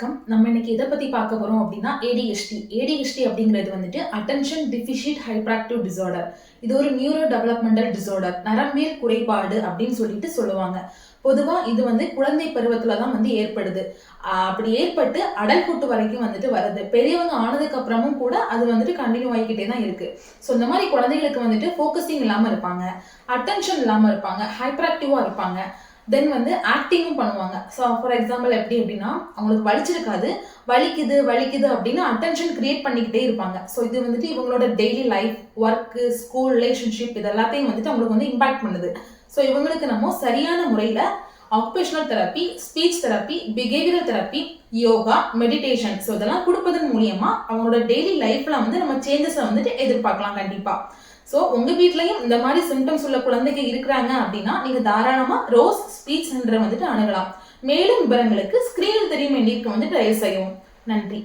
வணக்கம். நம்ம இன்னைக்கு எதை பத்தி பார்க்க போறோம் அப்படின்னா ADHD. ADHD அப்படிங்கிறது வந்துட்டு அட்டென்ஷன் டெஃபிசிட் ஹைப்பராக்டிவ் டிசார்டர். இது ஒரு நியூரோ டெவலப்மெண்டல் டிசார்டர், நரம்பியல் குறைபாடு அப்படின்னு சொல்லுவாங்க. பொதுவா இது வந்து குழந்தை பருவத்துல தான் வந்து ஏற்படுது. அப்படி ஏற்பட்டு அடல்ட்ஹுட் வரைக்கும் வந்துட்டு வருது. பெரியவங்க ஆனதுக்கு அப்புறமும் கூட அது வந்துட்டு கண்டினியூ ஆகிக்கிட்டே தான் இருக்கு. ஸோ இந்த மாதிரி குழந்தைகளுக்கு வந்துட்டு ஃபோக்கஸிங் இல்லாம இருப்பாங்க, அட்டென்ஷன் இல்லாம இருப்பாங்க, ஹைப்பராக்டிவா இருப்பாங்க. தென் வந்து ஆக்டிங்கும் பண்ணுவாங்க. ஸோ ஃபார் எக்ஸாம்பிள் எப்படி அப்படின்னா, அவங்களுக்கு வலிச்சிருக்காது, வலிக்குது வலிக்குது அப்படின்னு அட்டென்ஷன் கிரியேட் பண்ணிக்கிட்டே இருப்பாங்க. ஸோ இது வந்துட்டு இவங்களோட daily life, work, school, relationship இது எல்லாத்தையும் வந்துட்டு அவங்களுக்கு வந்து இம்பாக்ட் பண்ணுது. ஸோ இவங்களுக்கு நம்ம சரியான முறையில் occupational therapy, speech therapy, behavioural therapy, yoga, meditation so இதெல்லாம் கொடுப்பதன் மூலியமா அவங்களோட டெய்லி லைஃப்ல வந்து நம்ம சேஞ்சஸை வந்துட்டு எதிர்பார்க்கலாம் கண்டிப்பா. ஸோ உங்க வீட்லயும் இந்த மாதிரி சிம்டம்ஸ் உள்ள குழந்தைங்க இருக்கிறாங்க அப்படின்னா நீங்க தாராளமா ரோஸ் ஸ்பீச் சென்டரை வந்துட்டு அணுகலாம். மேலும் விவரங்களுக்கு ஸ்கிரீனில் தெரியும் எண்ணிற்கு வந்துட்டு டயல் செய்யவும். நன்றி.